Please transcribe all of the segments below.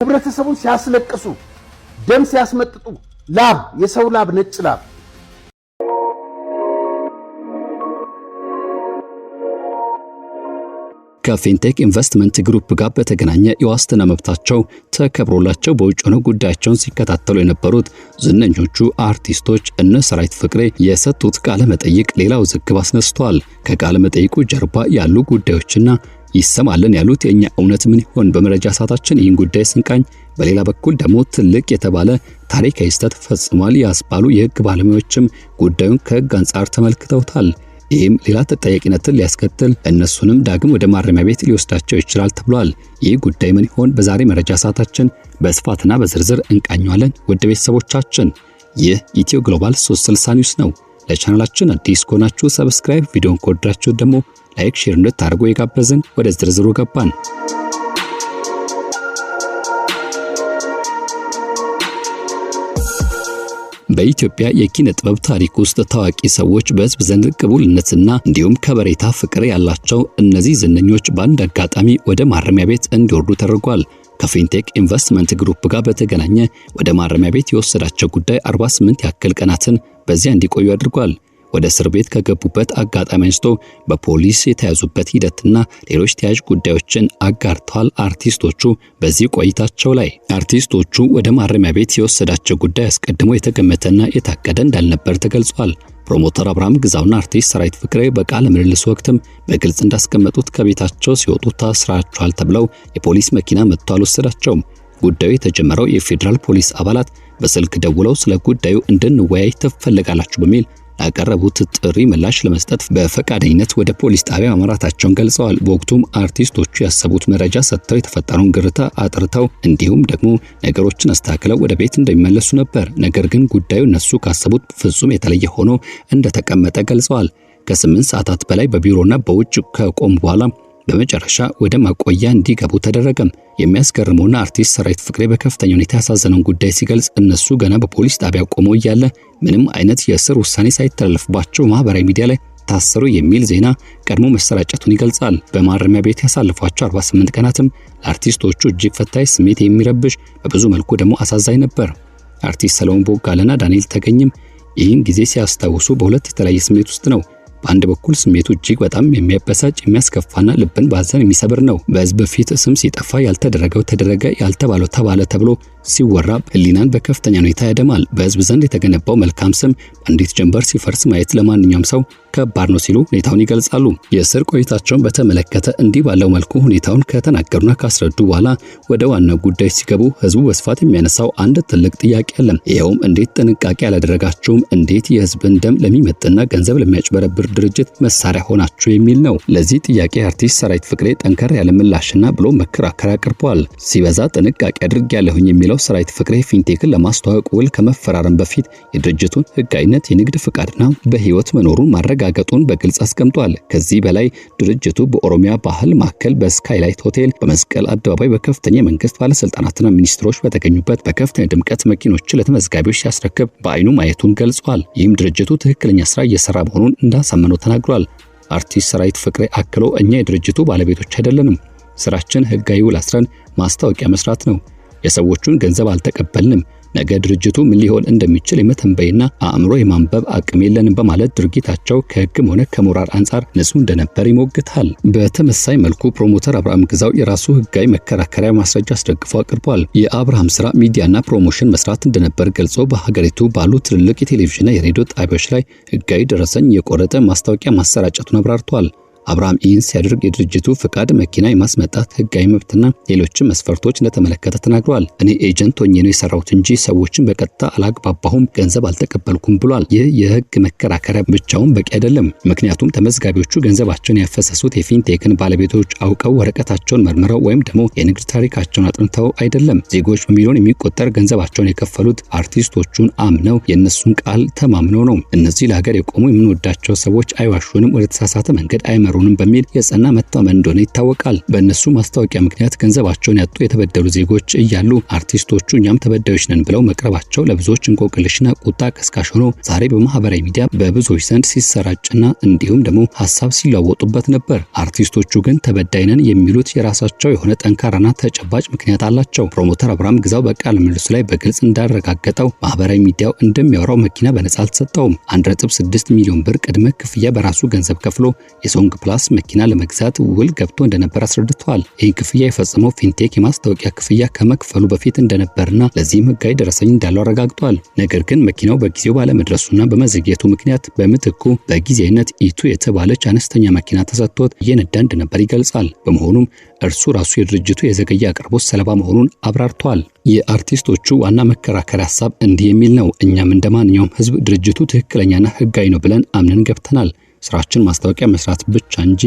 ህብረተሰቡን ሲያስለቅሱ ደም ሲያስመጥጡ ላብ የሰው ላብ ነጭ ላብ ከፊንቴክ ኢንቨስትመንት ግሩፕ ጋር በተገናኘ የዋስትና መብታቸው ተከብሮላቸው በውጭ ሆነው ጉዳያቸውን ሲከታተሉ የነበሩት ዝነኞቹ አርቲስቶች እነ ሰራዊት ፍቅሬ የሰጡት ቃለ መጠይቅ ሌላው ዝግብ አስነስቷል። ከቃለ መጠይቁ ጀርባ ያሉ ጉዳዮችና ይሰማልን ያሉት የኛ እውነት ምን ይሆን በመረጃ ሰዓታችን ይህን ጉዳይ ስንቃኝ፣ በሌላ በኩል ደግሞ ትልቅ የተባለ ታሪካዊ ስህተት ፈጽሟል ያስባሉ የህግ ባለሙያዎችም ጉዳዩን ከህግ አንጻር ተመልክተውታል። ይህም ሌላ ተጠያቂነትን ሊያስከትል እነሱንም ዳግም ወደ ማረሚያ ቤት ሊወስዳቸው ይችላል ተብሏል። ይህ ጉዳይ ምን ይሆን በዛሬ መረጃ ሰዓታችን በስፋትና በዝርዝር እንቃኘዋለን። ውድ ቤተሰቦቻችን ይህ ኢትዮ ግሎባል 360 ኒውስ ነው። ለቻናላችን አዲስ ከሆናችሁ ሰብስክራይብ፣ ቪዲዮን ከወደዳችሁ ደግሞ ላይክ፣ ሼር እንድታደርጉ የጋበዝን ወደ ዝርዝሩ ገባን። በኢትዮጵያ የኪነ ጥበብ ታሪክ ውስጥ ታዋቂ ሰዎች በህዝብ ዘንድ ቅቡልነትና እንዲሁም ከበሬታ ፍቅር ያላቸው እነዚህ ዝነኞች በአንድ አጋጣሚ ወደ ማረሚያ ቤት እንዲወርዱ ተደርጓል። ከፊንቴክ ኢንቨስትመንት ግሩፕ ጋር በተገናኘ ወደ ማረሚያ ቤት የወሰዳቸው ጉዳይ 48 ያክል ቀናትን በዚያ እንዲቆዩ አድርጓል። ወደ እስር ቤት ከገቡበት አጋጣሚ አንስቶ በፖሊስ የተያዙበት ሂደትና ሌሎች ተያያዥ ጉዳዮችን አጋርተዋል። አርቲስቶቹ በዚህ ቆይታቸው ላይ አርቲስቶቹ ወደ ማረሚያ ቤት የወሰዳቸው ጉዳይ አስቀድሞ የተገመተና የታቀደ እንዳልነበር ተገልጿል። ፕሮሞተር አብርሃም ግዛውና አርቲስት ሰራዊት ፍቅሬ በቃለ ምልልስ ወቅትም በግልጽ እንዳስቀመጡት ከቤታቸው ሲወጡ ታስራቸዋል ተብለው የፖሊስ መኪና መጥቶ አልወሰዳቸውም። ጉዳዩ የተጀመረው የፌዴራል ፖሊስ አባላት በስልክ ደውለው ስለ ጉዳዩ እንድንወያይ ትፈልጋላችሁ በሚል ያቀረቡት ጥሪ ምላሽ ለመስጠት በፈቃደኝነት ወደ ፖሊስ ጣቢያ ማምራታቸውን ገልጸዋል። በወቅቱም አርቲስቶቹ ያሰቡት መረጃ ሰጥተው የተፈጠረውን ግርታ አጥርተው እንዲሁም ደግሞ ነገሮችን አስተካክለው ወደ ቤት እንደሚመለሱ ነበር። ነገር ግን ጉዳዩ እነሱ ካሰቡት ፍጹም የተለየ ሆኖ እንደተቀመጠ ገልጸዋል። ከ8 ሰዓታት በላይ በቢሮና በውጭ ከቆሙ በኋላ በመጨረሻ ወደ ማቆያ እንዲገቡ ተደረገ። የሚያስገርመውና አርቲስት ሰራዊት ፍቅሬ በከፍተኛ ሁኔታ ያሳዘነውን ጉዳይ ሲገልጽ እነሱ ገና በፖሊስ ጣቢያ ቆመው እያለ ምንም አይነት የእስር ውሳኔ ሳይተላለፍባቸው ማህበራዊ ሚዲያ ላይ ታሰሩ የሚል ዜና ቀድሞ መሰራጨቱን ይገልጻል። በማረሚያ ቤት ያሳለፏቸው 48 ቀናትም ለአርቲስቶቹ እጅግ ፈታኝ፣ ስሜት የሚረብሽ፣ በብዙ መልኩ ደግሞ አሳዛኝ ነበር። አርቲስት ሰለሞን ቦጋለና ዳንኤል ተገኝም ይህን ጊዜ ሲያስታውሱ በሁለት የተለያየ ስሜት ውስጥ ነው። በአንድ በኩል ስሜቱ እጅግ በጣም የሚያበሳጭ፣ የሚያስከፋና ልብን ባዘን የሚሰብር ነው። በህዝብ ፊት ስም ሲጠፋ ያልተደረገው ተደረገ፣ ያልተባለው ተባለ ተብሎ ሲወራ ህሊናን በከፍተኛ ሁኔታ ያደማል። በህዝብ ዘንድ የተገነባው መልካም ስም አንዲት ጀንበር ሲፈርስ ማየት ለማንኛውም ሰው ከባድ ነው ሲሉ ሁኔታውን ይገልጻሉ። የእስር ቆይታቸውን በተመለከተ እንዲህ ባለው መልኩ ሁኔታውን ከተናገሩና ካስረዱ በኋላ ወደ ዋናው ጉዳይ ሲገቡ ህዝቡ በስፋት የሚያነሳው አንድ ትልቅ ጥያቄ አለ። ይኸውም እንዴት ጥንቃቄ አላደረጋችሁም? እንዴት የህዝብን ደም ለሚመጥና ገንዘብ ለሚያጭበረብር ድርጅት መሳሪያ ሆናችሁ የሚል ነው። ለዚህ ጥያቄ አርቲስት ሰራዊት ፍቅሬ ጠንከር ያለ ምላሽና ብሎ መከራከሪያ አቅርበዋል። ሲበዛ ጥንቃቄ አድርጌያለሁኝ የሚለው ሰራዊት ፍቅሬ ፊንቴክን ለማስተዋወቅ ውል ከመፈራረም በፊት የድርጅቱን ህጋዊነት፣ የንግድ ፍቃድና በህይወት መኖሩን ማረጋገጡን በግልጽ አስቀምጧል። ከዚህ በላይ ድርጅቱ በኦሮሚያ ባህል ማዕከል፣ በስካይላይት ሆቴል፣ በመስቀል አደባባይ በከፍተኛ የመንግስት ባለስልጣናትና ሚኒስትሮች በተገኙበት በከፍተኛ ድምቀት መኪኖች ለተመዝጋቢዎች ሲያስረክብ በአይኑ ማየቱን ገልጿል። ይህም ድርጅቱ ትክክለኛ ስራ እየሰራ መሆኑን እንዳሳመነው ተናግሯል። አርቲስት ሰራዊት ፍቅሬ አክሎ እኛ የድርጅቱ ባለቤቶች አይደለንም፣ ስራችን ህጋዊ ውል አስረን ማስታወቂያ መስራት ነው። የሰዎቹን ገንዘብ አልተቀበልንም። ነገ ድርጅቱ ምን ሊሆን እንደሚችል የመተንበይና አእምሮ የማንበብ አቅም የለንም በማለት ድርጊታቸው ከህግም ሆነ ከሞራል አንጻር ንጹህ እንደነበር ይሞግታል። በተመሳይ መልኩ ፕሮሞተር አብርሃም ግዛው የራሱ ህጋዊ መከራከሪያ ማስረጃ አስደግፎ አቅርቧል። የአብርሃም ስራ ሚዲያና ፕሮሞሽን መስራት እንደነበር ገልጾ በሀገሪቱ ባሉ ትልልቅ የቴሌቪዥንና የሬዲዮ ጣቢያዎች ላይ ህጋዊ ደረሰኝ የቆረጠ ማስታወቂያ ማሰራጨቱን አብራርቷል። አብርሃም ይህን ሲያደርግ የድርጅቱ ፍቃድ፣ መኪና የማስመጣት ህጋዊ መብትና ሌሎችም መስፈርቶች እንደተመለከተ ተናግሯል። እኔ ኤጀንት ሆኜ ነው የሰራሁት እንጂ ሰዎችን በቀጥታ አላግባባሁም፣ ገንዘብ አልተቀበልኩም ብሏል። ይህ የህግ መከራከሪያ ብቻውን በቂ አይደለም። ምክንያቱም ተመዝጋቢዎቹ ገንዘባቸውን ያፈሰሱት የፊንቴክን ባለቤቶች አውቀው ወረቀታቸውን መርምረው ወይም ደግሞ የንግድ ታሪካቸውን አጥንተው አይደለም። ዜጎች በሚሊዮን የሚቆጠር ገንዘባቸውን የከፈሉት አርቲስቶቹን አምነው የእነሱን ቃል ተማምነው ነው። እነዚህ ለሀገር የቆሙ የምንወዳቸው ሰዎች አይዋሹንም፣ ወደ ተሳሳተ መንገድ አይመሩ አይነግሩንም በሚል የጸና መተማመን እንደሆነ ይታወቃል። በእነሱ ማስታወቂያ ምክንያት ገንዘባቸውን ያጡ የተበደሉ ዜጎች እያሉ አርቲስቶቹ እኛም ተበዳዮች ነን ብለው መቅረባቸው ለብዙዎች እንቆቅልሽና ቁጣ ቀስቃሽ ሆኖ ዛሬ በማህበራዊ ሚዲያ በብዙዎች ዘንድ ሲሰራጭና እንዲሁም ደግሞ ሐሳብ ሲለዋወጡበት ነበር። አርቲስቶቹ ግን ተበዳይ ነን የሚሉት የራሳቸው የሆነ ጠንካራና ተጨባጭ ምክንያት አላቸው። ፕሮሞተር አብርሃም ግዛው በቃለ ምልልሱ ላይ በግልጽ እንዳረጋገጠው ማህበራዊ ሚዲያው እንደሚያወራው መኪና በነጻ አልተሰጠውም። 1.6 ሚሊዮን ብር ቅድመ ክፍያ በራሱ ገንዘብ ከፍሎ የሶንግ ፕላስ መኪና ለመግዛት ውል ገብቶ እንደነበር አስረድቷል። ይህን ክፍያ የፈጸመው ፊንቴክ የማስታወቂያ ክፍያ ከመክፈሉ በፊት እንደነበርና ለዚህም ህጋዊ ደረሰኝ እንዳለው አረጋግጧል። ነገር ግን መኪናው በጊዜው ባለመድረሱና በመዘግየቱ ምክንያት በምትኩ በጊዜያዊነት ኢቱ የተባለች አነስተኛ መኪና ተሰጥቶት እየነዳ እንደነበር ይገልጻል። በመሆኑም እርሱ ራሱ የድርጅቱ የዘገየ አቅርቦት ሰለባ መሆኑን አብራርቷል። የአርቲስቶቹ ዋና መከራከሪያ ሐሳብ እንዲህ የሚል ነው። እኛም እንደማንኛውም ህዝብ ድርጅቱ ትክክለኛና ህጋዊ ነው ብለን አምነን ገብተናል። ስራችን ማስታወቂያ መስራት ብቻ እንጂ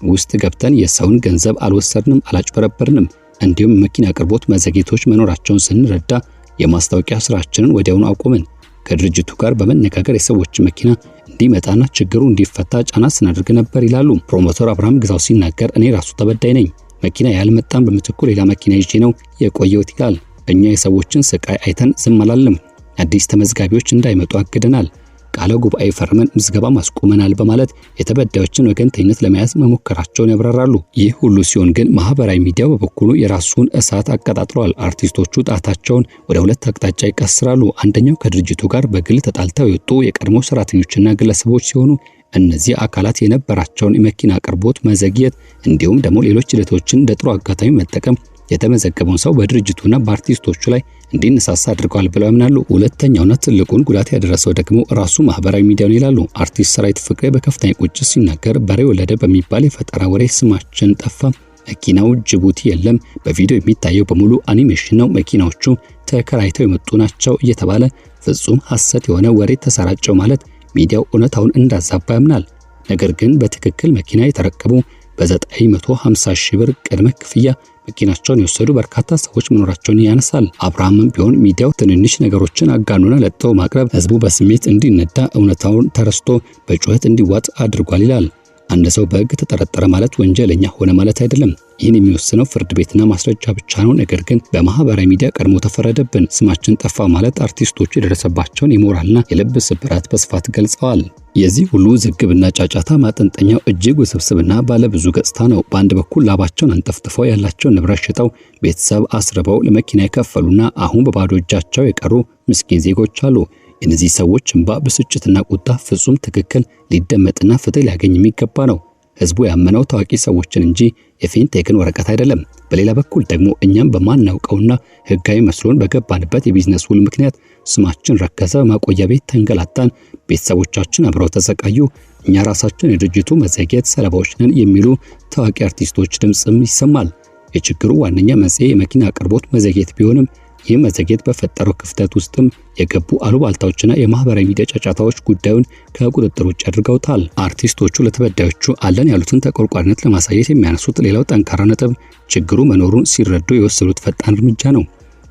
ውስጥ ገብተን የሰውን ገንዘብ አልወሰድንም፣ አላጭበረበርንም። እንዲሁም መኪና አቅርቦት መዘግየቶች መኖራቸውን ስንረዳ የማስታወቂያ ስራችንን ወዲያውኑ አቆምን። ከድርጅቱ ጋር በመነጋገር የሰዎች መኪና እንዲመጣና ችግሩ እንዲፈታ ጫና ስናደርግ ነበር ይላሉ። ፕሮሞተር አብርሃም ግዛው ሲናገር እኔ ራሱ ተበዳይ ነኝ። መኪና ያልመጣም በምትኩ ሌላ መኪና ይዤ ነው የቆየሁት ይላል። እኛ የሰዎችን ስቃይ አይተን ዝም አላልንም። አዲስ ተመዝጋቢዎች እንዳይመጡ አግደናል። ቃለ ጉባኤ ፈርመን ምዝገባ ማስቆመናል በማለት የተበዳዮችን ወገንተኝነት ለመያዝ መሞከራቸውን ያብራራሉ። ይህ ሁሉ ሲሆን ግን ማህበራዊ ሚዲያው በበኩሉ የራሱን እሳት አቀጣጥሏል። አርቲስቶቹ ጣታቸውን ወደ ሁለት አቅጣጫ ይቀስራሉ። አንደኛው ከድርጅቱ ጋር በግል ተጣልተው የወጡ የቀድሞ ሰራተኞችና ግለሰቦች ሲሆኑ እነዚህ አካላት የነበራቸውን የመኪና አቅርቦት መዘግየት እንዲሁም ደግሞ ሌሎች ሂደቶችን እንደ ጥሩ አጋጣሚ መጠቀም የተመዘገበውን ሰው በድርጅቱና በአርቲስቶቹ ላይ እንዲነሳሳ አድርገዋል ብለው ያምናሉ። ሁለተኛውና ትልቁን ጉዳት ያደረሰው ደግሞ ራሱ ማህበራዊ ሚዲያውን ይላሉ። አርቲስት ሰራዊት ፍቅሬ በከፍተኛ ቁጭት ሲናገር በሬ ወለደ በሚባል የፈጠራ ወሬ ስማችን ጠፋ። መኪናው ጅቡቲ የለም። በቪዲዮ የሚታየው በሙሉ አኒሜሽን ነው። መኪናዎቹ ተከራይተው የመጡ ናቸው እየተባለ ፍጹም ሐሰት የሆነ ወሬ ተሰራጨው ማለት ሚዲያው እውነታውን እንዳዛባ ያምናል። ነገር ግን በትክክል መኪና የተረከቡ በ950 ሺህ ብር ቅድመ ክፍያ መኪናቸውን የወሰዱ በርካታ ሰዎች መኖራቸውን ያነሳል። አብርሃምም ቢሆን ሚዲያው ትንንሽ ነገሮችን አጋኖና ለጥቶ ማቅረብ ህዝቡ በስሜት እንዲነዳ እውነታውን ተረስቶ በጩኸት እንዲዋጥ አድርጓል ይላል። አንድ ሰው በህግ ተጠረጠረ ማለት ወንጀለኛ ሆነ ማለት አይደለም። ይህን የሚወስነው ፍርድ ቤትና ማስረጃ ብቻ ነው። ነገር ግን በማህበራዊ ሚዲያ ቀድሞ ተፈረደብን፣ ስማችን ጠፋ ማለት አርቲስቶቹ የደረሰባቸውን የሞራልና የልብ ስብራት በስፋት ገልጸዋል። የዚህ ሁሉ ዝግብና ጫጫታ ማጠንጠኛው እጅግ ውስብስብና ባለብዙ ገጽታ ነው። በአንድ በኩል ላባቸውን አንጠፍጥፈው ያላቸውን ንብረት ሽጠው ቤተሰብ አስርበው ለመኪና የከፈሉና አሁን በባዶ እጃቸው የቀሩ ምስኪን ዜጎች አሉ። የነዚህ ሰዎች እንባ፣ ብስጭትና ቁጣ ፍጹም ትክክል ሊደመጥና ፍትህ ሊያገኝ የሚገባ ነው። ህዝቡ ያመነው ታዋቂ ሰዎችን እንጂ የፊንቴክን ወረቀት አይደለም። በሌላ በኩል ደግሞ እኛም በማናውቀውና ህጋዊ መስሎን በገባንበት የቢዝነስ ውል ምክንያት ስማችን ረከሰ፣ ማቆያ ቤት ተንገላታን፣ ቤተሰቦቻችን አብረው ተሰቃዩ፣ እኛ ራሳችን የድርጅቱ መዘግየት ሰለባዎች ነን የሚሉ ታዋቂ አርቲስቶች ድምጽም ይሰማል። የችግሩ ዋነኛ መንስኤ የመኪና አቅርቦት መዘግየት ቢሆንም ይህ መዘግየት በፈጠረው ክፍተት ውስጥም የገቡ አሉባልታዎችና የማህበራዊ ሚዲያ ጫጫታዎች ጉዳዩን ከቁጥጥር ውጭ አድርገውታል። አርቲስቶቹ ለተበዳዮቹ አለን ያሉትን ተቆርቋሪነት ለማሳየት የሚያነሱት ሌላው ጠንካራ ነጥብ ችግሩ መኖሩን ሲረዱ የወሰዱት ፈጣን እርምጃ ነው።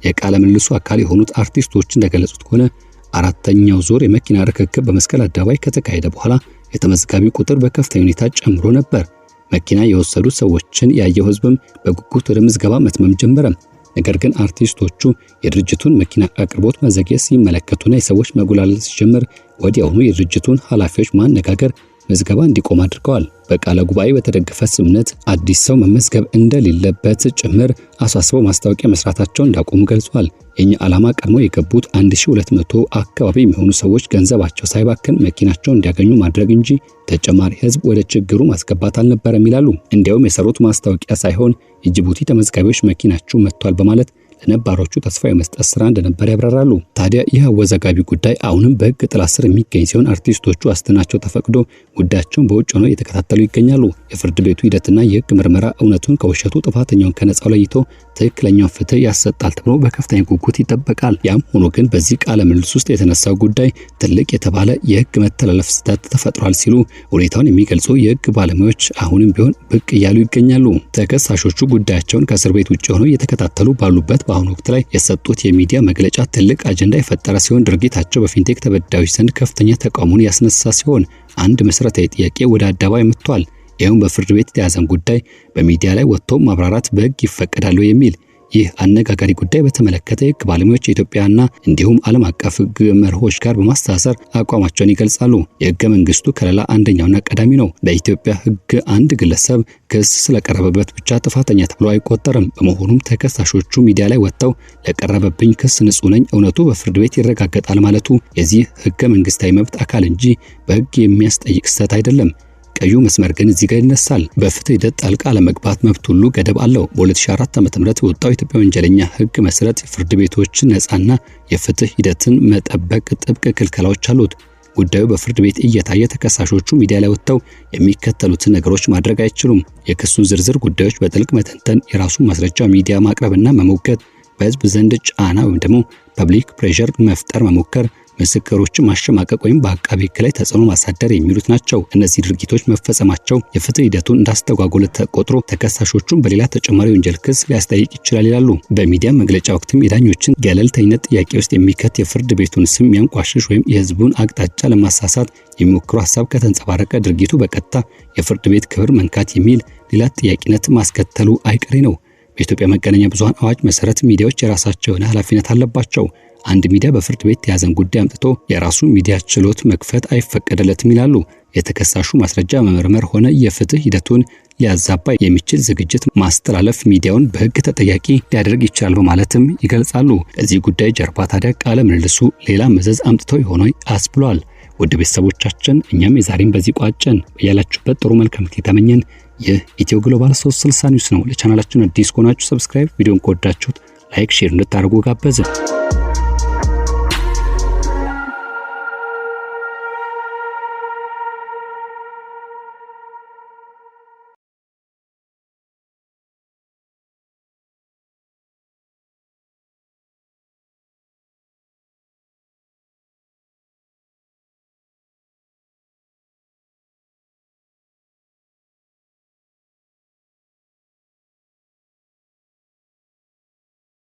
የቃለ ምልልሱ አካል የሆኑት አርቲስቶች እንደገለጹት ከሆነ አራተኛው ዙር የመኪና ርክክብ በመስቀል አደባባይ ከተካሄደ በኋላ የተመዝጋቢው ቁጥር በከፍተኛ ሁኔታ ጨምሮ ነበር። መኪና የወሰዱ ሰዎችን ያየው ህዝብም በጉጉት ወደ ምዝገባ መትመም ጀመረ። ነገር ግን አርቲስቶቹ የድርጅቱን መኪና አቅርቦት መዘግየት ሲመለከቱና የሰዎች መጉላላት ሲጀምር ወዲያውኑ የድርጅቱን ኃላፊዎች ማነጋገር ምዝገባ እንዲቆም አድርገዋል። በቃለ ጉባኤ በተደገፈ ስምምነት አዲስ ሰው መመዝገብ እንደሌለበት ጭምር አሳስበው ማስታወቂያ መስራታቸውን እንዳቆሙ ገልጿል። የኛ ዓላማ ቀድሞ የገቡት 1200 አካባቢ የሚሆኑ ሰዎች ገንዘባቸው ሳይባክን መኪናቸውን እንዲያገኙ ማድረግ እንጂ ተጨማሪ ህዝብ ወደ ችግሩ ማስገባት አልነበረም ይላሉ። እንዲያውም የሰሩት ማስታወቂያ ሳይሆን የጅቡቲ ተመዝጋቢዎች መኪናቸው መጥቷል በማለት ለነባሮቹ ተስፋ የመስጠት ስራ እንደነበር ያብራራሉ። ታዲያ ይህ አወዛጋቢ ጉዳይ አሁንም በህግ ጥላ ስር የሚገኝ ሲሆን አርቲስቶቹ ዋስትናቸው ተፈቅዶ ጉዳያቸውን በውጭ ሆነው እየተከታተሉ ይገኛሉ። የፍርድ ቤቱ ሂደትና የህግ ምርመራ እውነቱን ከውሸቱ ጥፋተኛውን ከነጻው ለይቶ ትክክለኛውን ፍትህ ያሰጣል ተብሎ በከፍተኛ ጉጉት ይጠበቃል። ያም ሆኖ ግን በዚህ ቃለ ምልልስ ውስጥ የተነሳው ጉዳይ ትልቅ የተባለ የህግ መተላለፍ ስህተት ተፈጥሯል ሲሉ ሁኔታውን የሚገልጹ የህግ ባለሙያዎች አሁንም ቢሆን ብቅ እያሉ ይገኛሉ። ተከሳሾቹ ጉዳያቸውን ከእስር ቤት ውጭ ሆነው እየተከታተሉ ባሉበት በአሁኑ ወቅት ላይ የሰጡት የሚዲያ መግለጫ ትልቅ አጀንዳ የፈጠረ ሲሆን ድርጊታቸው በፊንቴክ ተበዳዮች ዘንድ ከፍተኛ ተቃውሞን ያስነሳ ሲሆን አንድ መሰረታዊ ጥያቄ ወደ አደባባይ መጥቷል። ይህም በፍርድ ቤት የተያዘን ጉዳይ በሚዲያ ላይ ወጥቶ ማብራራት በሕግ ይፈቀዳል የሚል ይህ አነጋጋሪ ጉዳይ በተመለከተ የሕግ ባለሙያዎች የኢትዮጵያና እንዲሁም ዓለም አቀፍ ሕግ መርሆች ጋር በማስተሳሰር አቋማቸውን ይገልጻሉ። የሕገ መንግስቱ ከለላ አንደኛውና ቀዳሚ ነው። በኢትዮጵያ ሕግ አንድ ግለሰብ ክስ ስለቀረበበት ብቻ ጥፋተኛ ተብሎ አይቆጠርም። በመሆኑም ተከሳሾቹ ሚዲያ ላይ ወጥተው ለቀረበብኝ ክስ ንጹህ ነኝ፣ እውነቱ በፍርድ ቤት ይረጋገጣል ማለቱ የዚህ ሕገ መንግስታዊ መብት አካል እንጂ በሕግ የሚያስጠይቅ ስህተት አይደለም። ቀዩ መስመር ግን እዚህ ጋር ይነሳል። በፍትህ ሂደት ጣልቃ ለመግባት መብት ሁሉ ገደብ አለው። በ2004 ዓ.ም የወጣው የኢትዮጵያ ወንጀለኛ ሕግ መሰረት ፍርድ ቤቶች ነፃና የፍትህ ሂደትን መጠበቅ ጥብቅ ክልከላዎች አሉት። ጉዳዩ በፍርድ ቤት እየታየ ተከሳሾቹ ሚዲያ ላይ ወጥተው የሚከተሉትን ነገሮች ማድረግ አይችሉም። የክሱን ዝርዝር ጉዳዮች በጥልቅ መተንተን፣ የራሱን ማስረጃ ሚዲያ ማቅረብና መሞገት፣ በህዝብ ዘንድ ጫና ወይም ደግሞ ፐብሊክ ፕሬሸር መፍጠር መሞከር፣ ምስክሮችን ማሸማቀቅ ወይም በአቃቤ ሕግ ላይ ተጽዕኖ ማሳደር የሚሉት ናቸው። እነዚህ ድርጊቶች መፈጸማቸው የፍትህ ሂደቱን እንዳስተጓጎለ ተቆጥሮ ተከሳሾቹን በሌላ ተጨማሪ ወንጀል ክስ ሊያስጠይቅ ይችላል ይላሉ። በሚዲያ መግለጫ ወቅትም የዳኞችን ገለልተኝነት ጥያቄ ውስጥ የሚከት የፍርድ ቤቱን ስም የሚያንቋሽሽ ወይም የህዝቡን አቅጣጫ ለማሳሳት የሚሞክሩ ሀሳብ ከተንጸባረቀ ድርጊቱ በቀጥታ የፍርድ ቤት ክብር መንካት የሚል ሌላ ጥያቄነት ማስከተሉ አይቀሬ ነው። በኢትዮጵያ መገናኛ ብዙሃን አዋጅ መሰረት ሚዲያዎች የራሳቸው የሆነ ኃላፊነት አለባቸው። አንድ ሚዲያ በፍርድ ቤት የያዘን ጉዳይ አምጥቶ የራሱ ሚዲያ ችሎት መክፈት አይፈቀደለትም ይላሉ። የተከሳሹ ማስረጃ መመርመር ሆነ የፍትህ ሂደቱን ሊያዛባ የሚችል ዝግጅት ማስተላለፍ ሚዲያውን በሕግ ተጠያቂ ሊያደርግ ይችላል በማለትም ይገልጻሉ። ከዚህ ጉዳይ ጀርባ ታዲያ ቃለ ምልልሱ ሌላ መዘዝ አምጥተው ይሆናል አስብሏል። ውድ ቤተሰቦቻችን እኛም የዛሬን በዚህ ቋጨን። በያላችሁበት ጥሩ መልካም ጊዜ ተመኘን። ይህ ኢትዮ ግሎባል 360 ኒውስ ነው። ለቻናላችን አዲስ ከሆናችሁ ሰብስክራይብ፣ ቪዲዮን ከወዳችሁት ላይክ፣ ሼር እንድታደርጉ ጋበዝን።